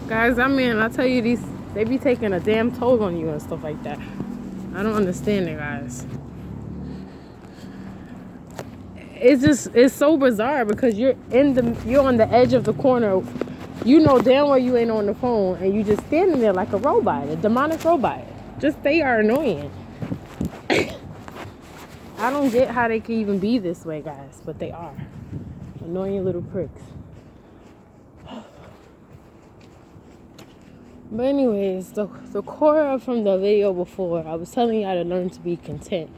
Guys, I mean, I tell you, they be taking a damn toll on you and stuff like that. I don't understand it, guys. It's so bizarre because you're on the edge of the corner. You know damn well you ain't on the phone, and you just standing there like a robot, a demonic robot. Just they are annoying. I don't get how they can even be this way, guys, but they are annoying little pricks. But anyways, the core from the video before, I was telling y'all to learn to be content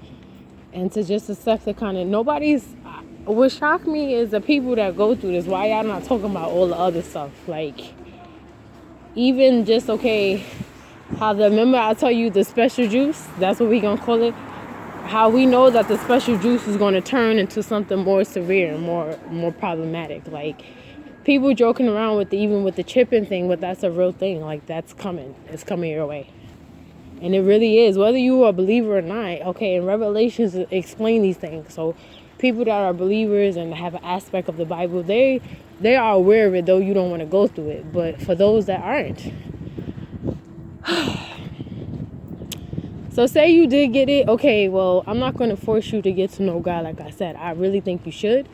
and to just accept the kind of what shocked me is the people that go through this. Why y'all not talking about all the other stuff? Like, even just, okay, remember I told you the special juice, that's what we gonna call it, how we know that the special juice is gonna turn into something more severe and more problematic. Like, people joking around even with the chipping thing, but that's a real thing. Like, that's coming. It's coming your way. And it really is. Whether you are a believer or not, okay, in Revelations explain these things. So people that are believers and have an aspect of the Bible, they are aware of it, though you don't want to go through it. But for those that aren't, so say you did get it, okay, well, I'm not going to force you to get to know God. Like I said, I really think you should.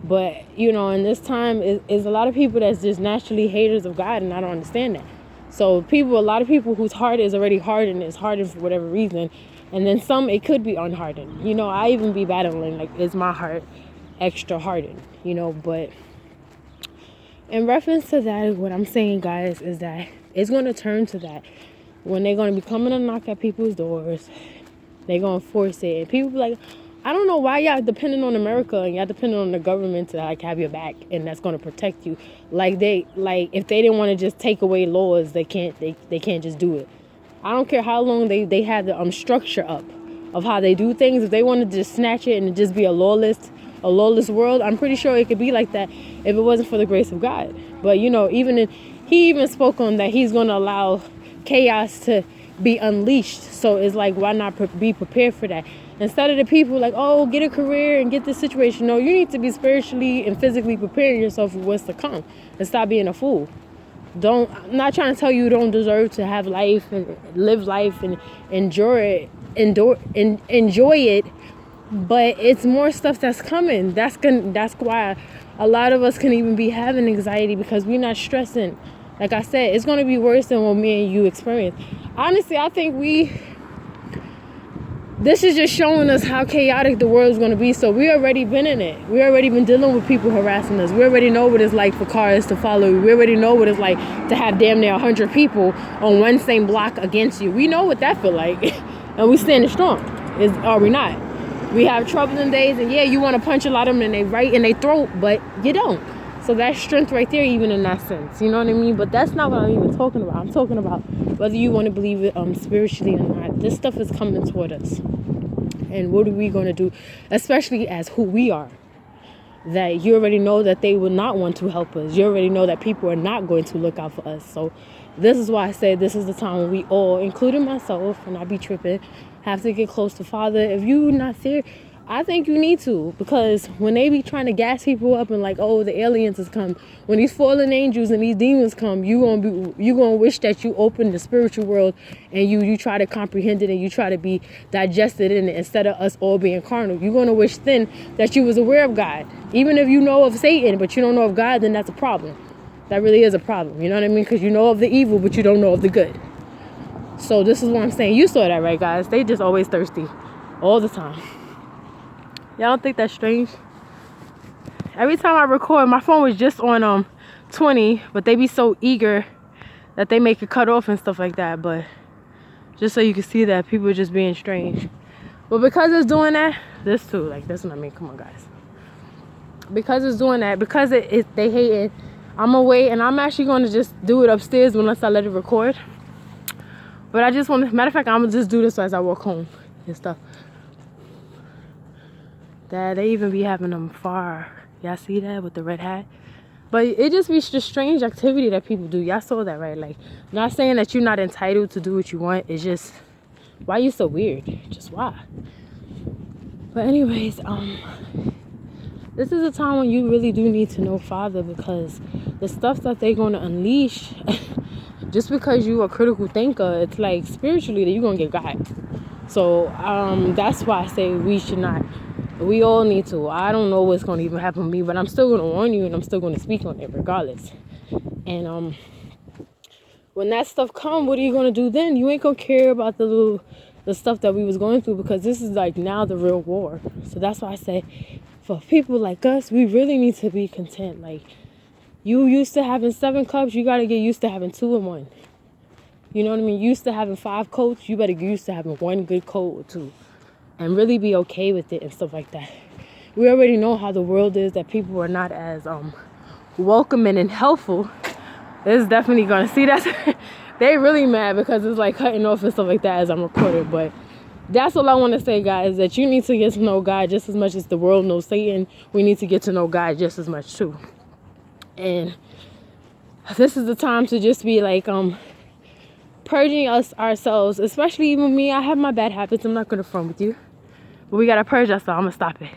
But, you know, in this time, is a lot of people that's just naturally haters of God, and I don't understand that. So a lot of people whose heart is already hardened, is hardened for whatever reason. And then some, it could be unhardened. You know, I even be battling, like, is my heart extra hardened? You know, but in reference to that, what I'm saying, guys, is that it's going to turn to that. When they're going to be coming to knock at people's doors, they're going to force it. And people be like, I don't know why y'all depending on America and y'all depending on the government to like have your back and that's going to protect you. Like if they didn't want to just take away laws, they can't just do it. I don't care how long they have the structure up of how they do things. If they want to just snatch it and just be a lawless world, I'm pretty sure it could be like that if it wasn't for the grace of God. But you know, he even spoke on that he's going to allow chaos to be unleashed. So it's like, why not be prepared for that? Instead of the people like, oh, get a career and get this situation. No, you need to be spiritually and physically preparing yourself for what's to come and stop being a fool. I'm not trying to tell you don't deserve to have life and live life and enjoy it, but it's more stuff that's coming. That's why a lot of us can even be having anxiety because we're not stressing. Like I said, it's going to be worse than what me and you experience. Honestly, I think this is just showing us how chaotic the world is going to be. So we already been in it. We already been dealing with people harassing us. We already know what it's like for cars to follow you. We already know what it's like to have damn near 100 people on one same block against you. We know what that feel like. And we standing strong. Are we not? We have troubling days. And yeah, you want to punch a lot of them in their throat, but you don't. So that's strength right there, even in that sense. You know what I mean? But that's not what I'm even talking about. I'm talking about whether you want to believe it spiritually or not. This stuff is coming toward us. And what are we going to do? Especially as who we are. That you already know that they will not want to help us. You already know that people are not going to look out for us. So this is why I say this is the time when we all, including myself, and I be tripping, have to get close to Father. If you're not there, I think you need to, because when they be trying to gas people up and like, oh, the aliens has come, when these fallen angels and these demons come, you gonna wish that you open the spiritual world and you try to comprehend it and you try to be digested in it instead of us all being carnal. You're gonna wish then that you was aware of God. Even if you know of Satan, but you don't know of God, then that's a problem. That really is a problem. You know what I mean? Because you know of the evil, but you don't know of the good. So this is what I'm saying. You saw that, right, guys? They just always thirsty all the time. Y'all don't think that's strange? Every time I record, my phone was just on 20, but they be so eager that they make it cut off and stuff like that. But just so you can see that people are just being strange. But because it's doing that, this too, like that's what I mean. Come on, guys. Because it's doing that, because they hate it, I'm gonna wait, and I'm actually gonna just do it upstairs unless I let it record. But I just want to, matter of fact, I'm gonna just do this as I walk home and stuff. That they even be having them far. Y'all see that with the red hat? But it just be just strange activity that people do. Y'all saw that, right? Like, not saying that you're not entitled to do what you want. It's just, why you so weird? Just why? But anyways, this is a time when you really do need to know Father, because the stuff that they're going to unleash, just because you a critical thinker, it's like spiritually that you're going to get got. So that's why I say we should not. We all need to. I don't know what's going to even happen to me, but I'm still going to warn you, and I'm still going to speak on it regardless. And when that stuff come, what are you going to do then? You ain't going to care about the stuff that we was going through, because this is like now the real war. So that's why I say, for people like us, we really need to be content. Like, you used to having 7 cups, you got to get used to having 2 in 1. You know what I mean? Used to having 5 coats, you better get used to having 1 good coat or 2. And really be okay with it and stuff like that. We already know how the world is, that people are not as welcoming and helpful. It's definitely going to see that. They really mad because it's like cutting off and stuff like that as I'm recording. But that's all I want to say, guys, that you need to get to know God just as much as the world knows Satan. We need to get to know God just as much too. And this is the time to just be like purging ourselves, especially even me. I have my bad habits. I'm not going to front with you. But we got to purge ourselves. I'm going to stop it.